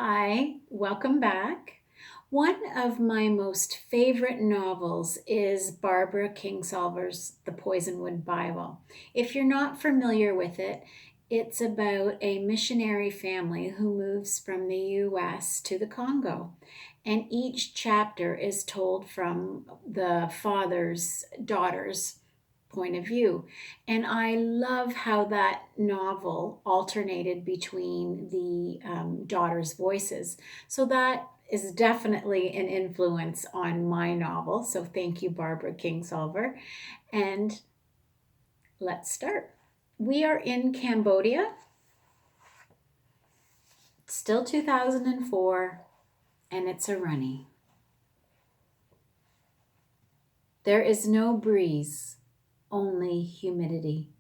Hi, welcome back. One of my most favorite novels is Barbara Kingsolver's The Poisonwood Bible. If you're not familiar with it, it's about a missionary family who moves from the US to the Congo. And each chapter is told from the father's daughter's point of view. And I love how that novel alternated between the daughters' voices. So that is definitely an influence on my novel. So thank you, Barbara Kingsolver. And let's start. We are in Cambodia, still 2004, and it's Arunny. There is no breeze, only humidity.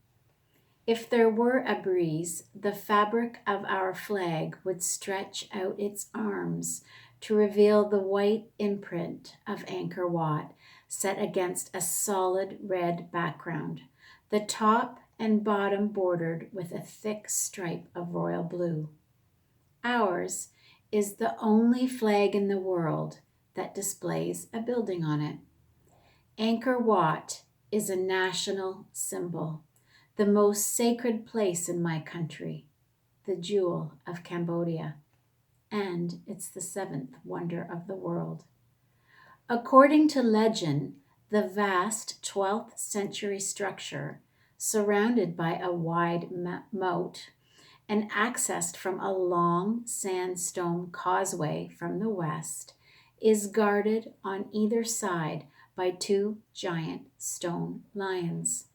If there were a breeze, the fabric of our flag would stretch out its arms to reveal the white imprint of Angkor Wat set against a solid red background, the top and bottom bordered with a thick stripe of royal blue. Ours is the only flag in the world that displays a building on it. Angkor Wat is a national symbol, the most sacred place in my country, the jewel of Cambodia, and it's the seventh wonder of the world. According to legend, the vast 12th century structure, surrounded by a wide moat and accessed from a long sandstone causeway from the west, is guarded on either side by two giant stone lions.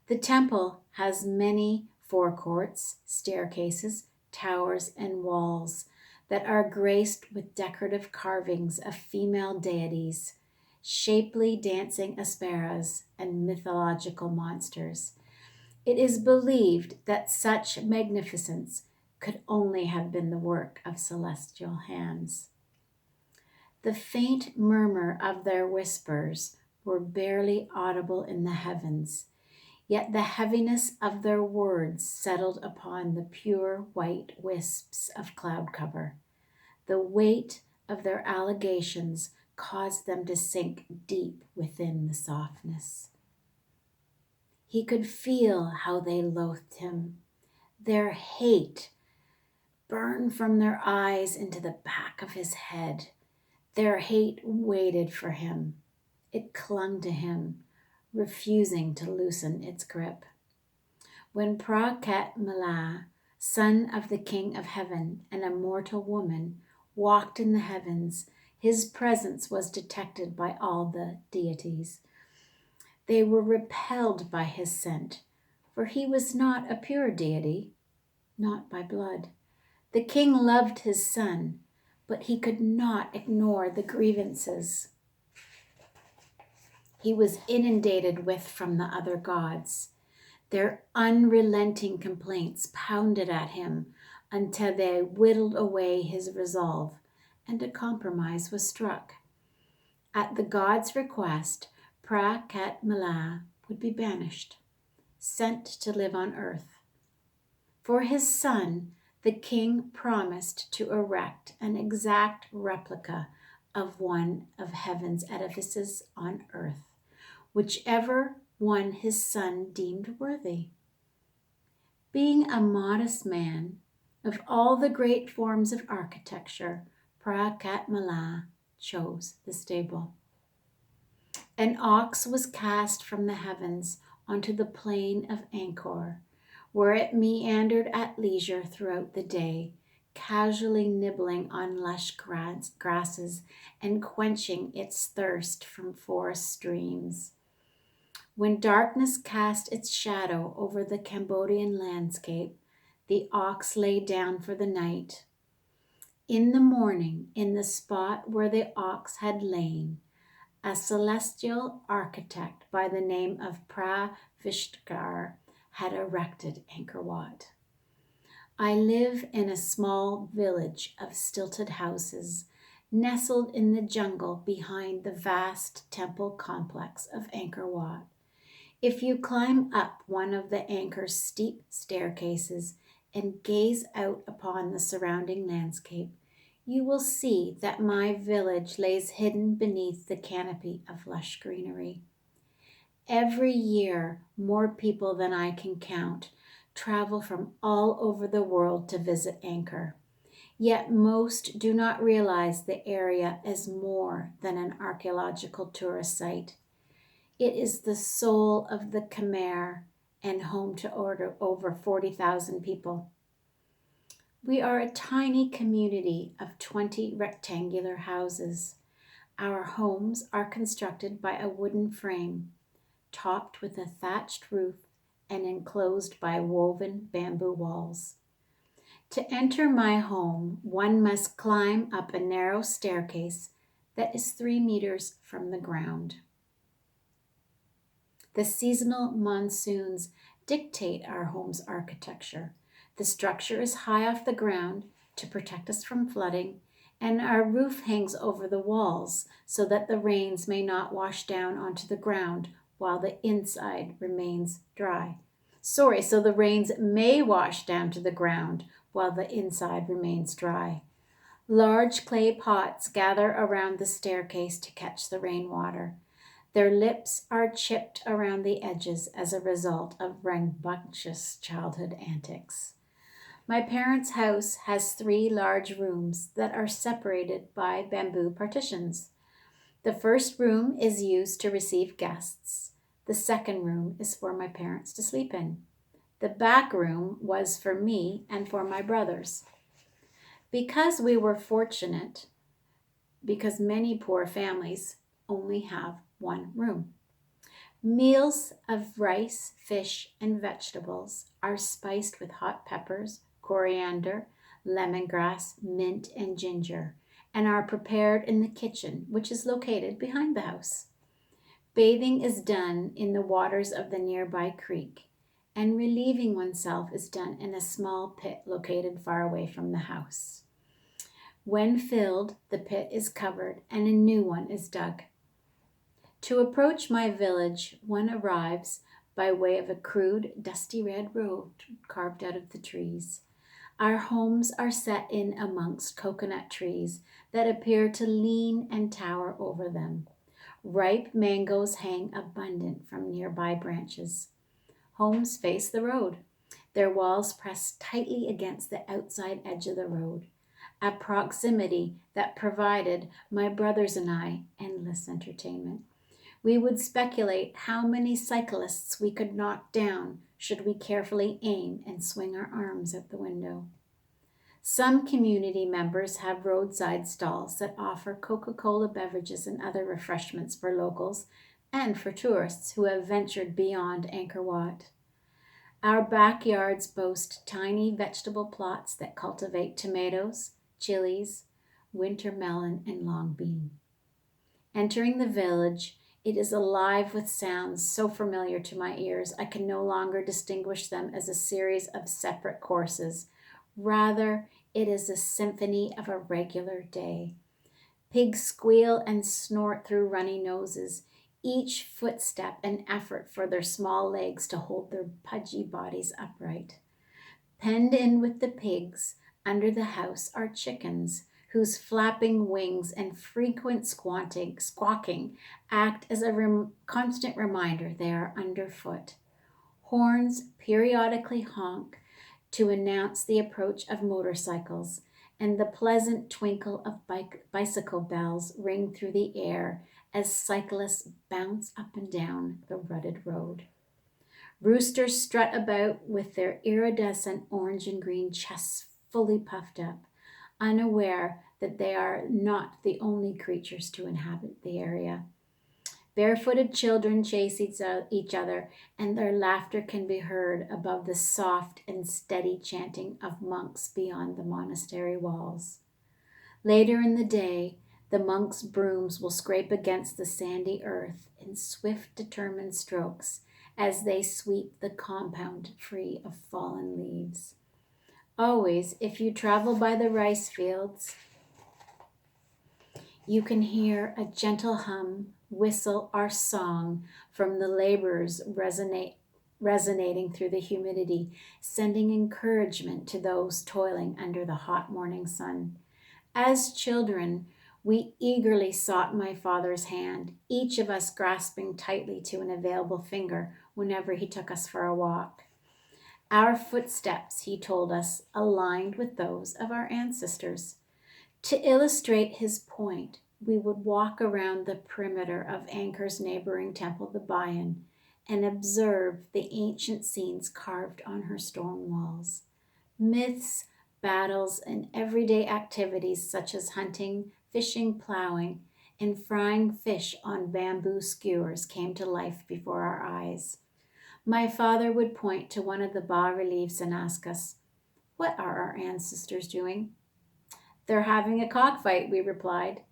The temple has many forecourts, staircases, towers, and walls that are graced with decorative carvings of female deities, shapely dancing asperas, and mythological monsters. It is believed that such magnificence could only have been the work of celestial hands. The faint murmur of their whispers were barely audible in the heavens, yet the heaviness of their words settled upon the pure white wisps of cloud cover. The weight of their allegations caused them to sink deep within the softness. He could feel how they loathed him. Their hate burned from their eyes into the back of his head. Their hate waited for him. It clung to him, refusing to loosen its grip. When Praket Mala, son of the King of Heaven and a mortal woman, walked in the heavens, his presence was detected by all the deities. They were repelled by his scent, for he was not a pure deity, not by blood. The king loved his son, but he could not ignore the grievances he was inundated with from the other gods. Their unrelenting complaints pounded at him until they whittled away his resolve, and a compromise was struck. At the god's request, Prakat Mala would be banished, sent to live on earth. For his son, the king promised to erect an exact replica of one of heaven's edifices on earth, whichever one his son deemed worthy. Being a modest man, of all the great forms of architecture, Prakat Mala chose the stable. An ox was cast from the heavens onto the plain of Angkor, where it meandered at leisure throughout the day, casually nibbling on lush grasses and quenching its thirst from forest streams. When darkness cast its shadow over the Cambodian landscape, the ox lay down for the night. In the morning, in the spot where the ox had lain, a celestial architect by the name of Pravishtkar had erected Angkor Wat. I live in a small village of stilted houses, nestled in the jungle behind the vast temple complex of Angkor Wat. If you climb up one of the Angkor's steep staircases and gaze out upon the surrounding landscape, you will see that my village lays hidden beneath the canopy of lush greenery. Every year, more people than I can count travel from all over the world to visit Angkor. Yet most do not realize the area is more than an archaeological tourist site. It is the soul of the Khmer and home to over 40,000 people. We are a tiny community of 20 rectangular houses. Our homes are constructed by a wooden frame, topped with a thatched roof and enclosed by woven bamboo walls. To enter my home, one must climb up a narrow staircase that is 3 meters from the ground. The seasonal monsoons dictate our home's architecture. The structure is high off the ground to protect us from flooding, and our roof hangs over the walls so that the rains may not wash down onto the ground while the inside remains dry. So the rains may wash down to the ground while the inside remains dry. Large clay pots gather around the staircase to catch the rainwater. Their lips are chipped around the edges as a result of rambunctious childhood antics. My parents' house has 3 large rooms that are separated by bamboo partitions. The first room is used to receive guests. The second room is for my parents to sleep in. The back room was for me and for my brothers. Because we were fortunate, because many poor families only have one room. Meals of rice, fish, and vegetables are spiced with hot peppers, coriander, lemongrass, mint, and ginger, and are prepared in the kitchen, which is located behind the house. Bathing is done in the waters of the nearby creek, and relieving oneself is done in a small pit located far away from the house. When filled, the pit is covered and a new one is dug. To approach my village, one arrives by way of a crude, dusty red road carved out of the trees. Our homes are set in amongst coconut trees that appear to lean and tower over them. Ripe mangoes hang abundant from nearby branches. Homes face the road, their walls pressed tightly against the outside edge of the road, a proximity that provided my brothers and I endless entertainment. We would speculate how many cyclists we could knock down should we carefully aim and swing our arms out the window. Some community members have roadside stalls that offer Coca-Cola beverages and other refreshments for locals and for tourists who have ventured beyond Angkor Wat. Our backyards boast tiny vegetable plots that cultivate tomatoes, chilies, winter melon, and long bean. Entering the village, it is alive with sounds so familiar to my ears I can no longer distinguish them as a series of separate courses. Rather, it is a symphony of a regular day. Pigs squeal and snort through runny noses, each footstep an effort for their small legs to hold their pudgy bodies upright. Penned in with the pigs, under the house are chickens, whose flapping wings and frequent squawking act as a constant reminder they are underfoot. Horns periodically honk to announce the approach of motorcycles, and the pleasant twinkle of bicycle bells ring through the air as cyclists bounce up and down the rutted road. Roosters strut about with their iridescent orange and green chests fully puffed up, unaware that they are not the only creatures to inhabit the area. Barefooted children chase each other, and their laughter can be heard above the soft and steady chanting of monks beyond the monastery walls. Later in the day, the monks' brooms will scrape against the sandy earth in swift, determined strokes as they sweep the compound free of fallen leaves. Always, if you travel by the rice fields, you can hear a gentle hum, whistle, or song from the laborers resonating through the humidity, sending encouragement to those toiling under the hot morning sun. As children, we eagerly sought my father's hand, each of us grasping tightly to an available finger whenever he took us for a walk. Our footsteps, he told us, aligned with those of our ancestors. To illustrate his point, we would walk around the perimeter of Angkor's neighboring temple, the Bayan, and observe the ancient scenes carved on her stone walls. Myths, battles, and everyday activities such as hunting, fishing, plowing, and frying fish on bamboo skewers came to life before our eyes. My father would point to one of the bas reliefs and ask us, "What are our ancestors doing?" "They're having a cockfight," we replied.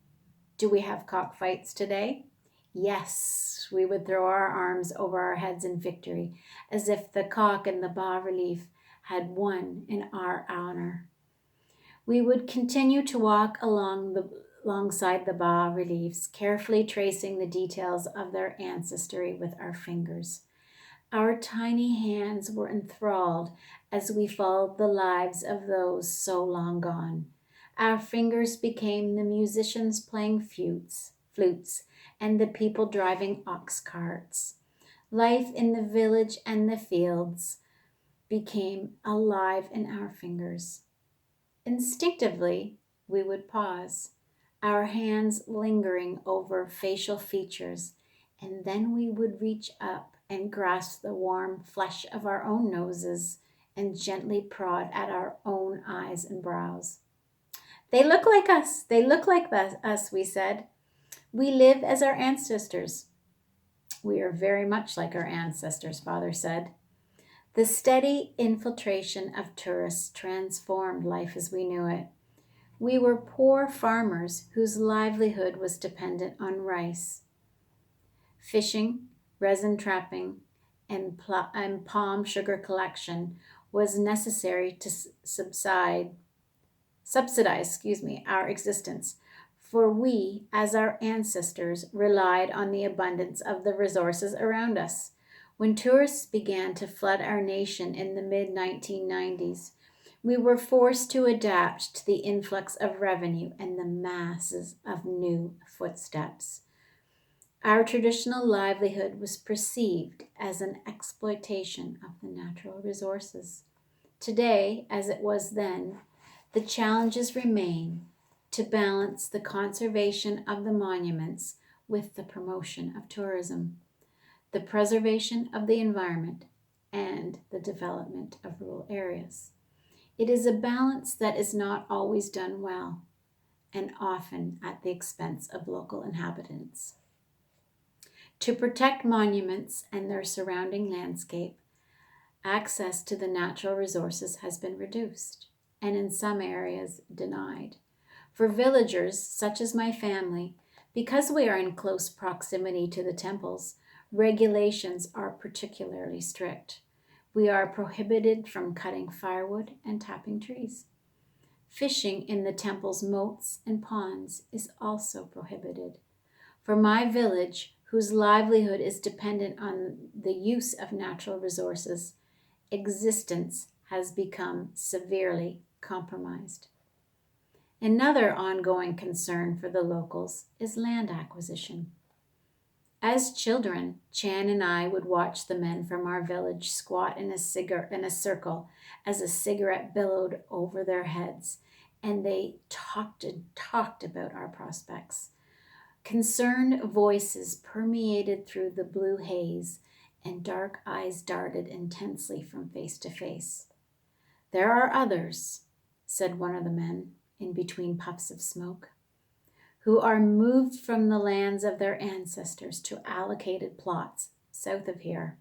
"Do we have cockfights today?" "Yes," we would throw our arms over our heads in victory, as if the cock in the bas relief had won in our honor. We would continue to walk alongside the bas reliefs, carefully tracing the details of their ancestry with our fingers. Our tiny hands were enthralled as we followed the lives of those so long gone. Our fingers became the musicians playing flutes, and the people driving ox carts. Life in the village and the fields became alive in our fingers. Instinctively, we would pause, our hands lingering over facial features, and then we would reach up and grasp the warm flesh of our own noses and gently prod at our own eyes and brows. "They look like us. They look like us," we said. "We live as our ancestors." "We are very much like our ancestors," Father said. The steady infiltration of tourists transformed life as we knew it. We were poor farmers whose livelihood was dependent on rice. Fishing, resin trapping, and palm sugar collection was necessary to subsidize our existence, for we, as our ancestors, relied on the abundance of the resources around us. When tourists began to flood our nation in the mid 1990s, we were forced to adapt to the influx of revenue and the masses of new footsteps. Our traditional livelihood was perceived as an exploitation of the natural resources. Today, as it was then, the challenges remain to balance the conservation of the monuments with the promotion of tourism, the preservation of the environment, and the development of rural areas. It is a balance that is not always done well, and often at the expense of local inhabitants. To protect monuments and their surrounding landscape, access to the natural resources has been reduced, and in some areas denied. For villagers, such as my family, because we are in close proximity to the temples, regulations are particularly strict. We are prohibited from cutting firewood and tapping trees. Fishing in the temple's moats and ponds is also prohibited. For my village, whose livelihood is dependent on the use of natural resources, existence has become severely compromised. Another ongoing concern for the locals is land acquisition. As children, Chan and I would watch the men from our village squat in a circle as a cigarette billowed over their heads, and they talked and talked about our prospects. Concerned voices permeated through the blue haze, and dark eyes darted intensely from face to face. "There are others," said one of the men, in between puffs of smoke, "who are moved from the lands of their ancestors to allocated plots south of here.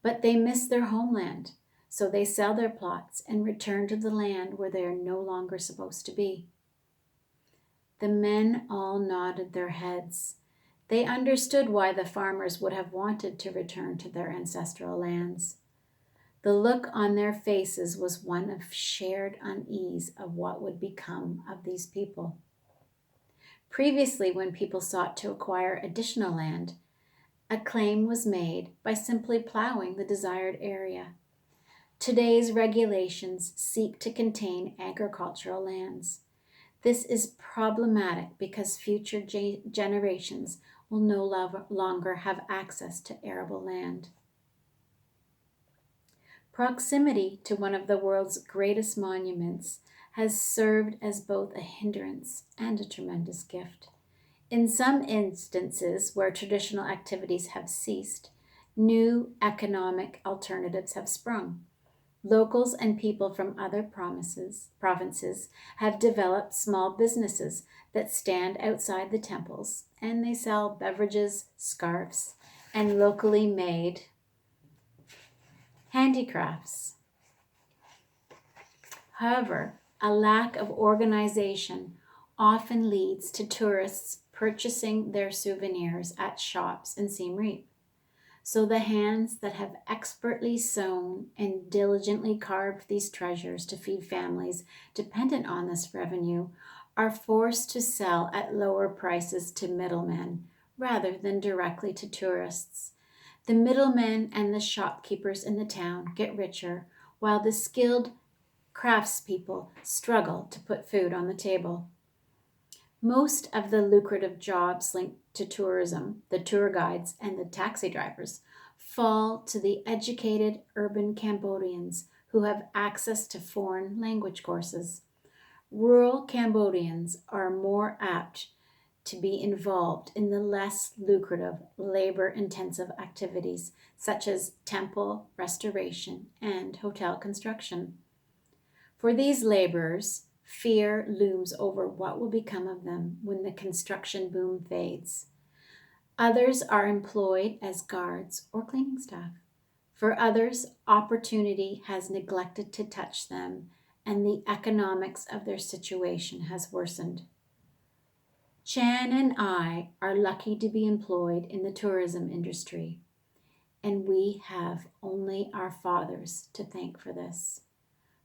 But they miss their homeland, so they sell their plots and return to the land where they are no longer supposed to be." The men all nodded their heads. They understood why the farmers would have wanted to return to their ancestral lands. The look on their faces was one of shared unease of what would become of these people. Previously, when people sought to acquire additional land, a claim was made by simply plowing the desired area. Today's regulations seek to contain agricultural lands. This is problematic because future generations will no longer have access to arable land. Proximity to one of the world's greatest monuments has served as both a hindrance and a tremendous gift. In some instances where traditional activities have ceased, new economic alternatives have sprung. Locals and people from other provinces have developed small businesses that stand outside the temples, and they sell beverages, scarves, and locally made handicrafts. However, a lack of organization often leads to tourists purchasing their souvenirs at shops in Siem Reap. So the hands that have expertly sewn and diligently carved these treasures to feed families dependent on this revenue are forced to sell at lower prices to middlemen rather than directly to tourists. The middlemen and the shopkeepers in the town get richer, while the skilled craftspeople struggle to put food on the table. Most of the lucrative jobs linked to tourism, the tour guides and the taxi drivers, fall to the educated urban Cambodians who have access to foreign language courses. Rural Cambodians are more apt to be involved in the less lucrative, labor intensive activities such as temple restoration and hotel construction. For these laborers, fear looms over what will become of them when the construction boom fades. Others are employed as guards or cleaning staff. For others, opportunity has neglected to touch them, and the economics of their situation has worsened. Chan and I are lucky to be employed in the tourism industry, and we have only our fathers to thank for this.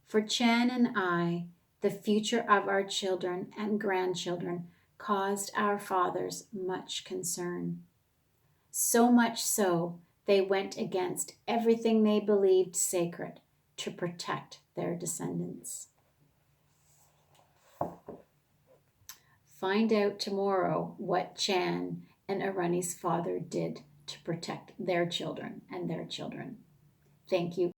For Chan and I, the future of our children and grandchildren caused our fathers much concern. So much so, they went against everything they believed sacred to protect their descendants. Find out tomorrow what Chan and Arunny's father did to protect their children and their children. Thank you.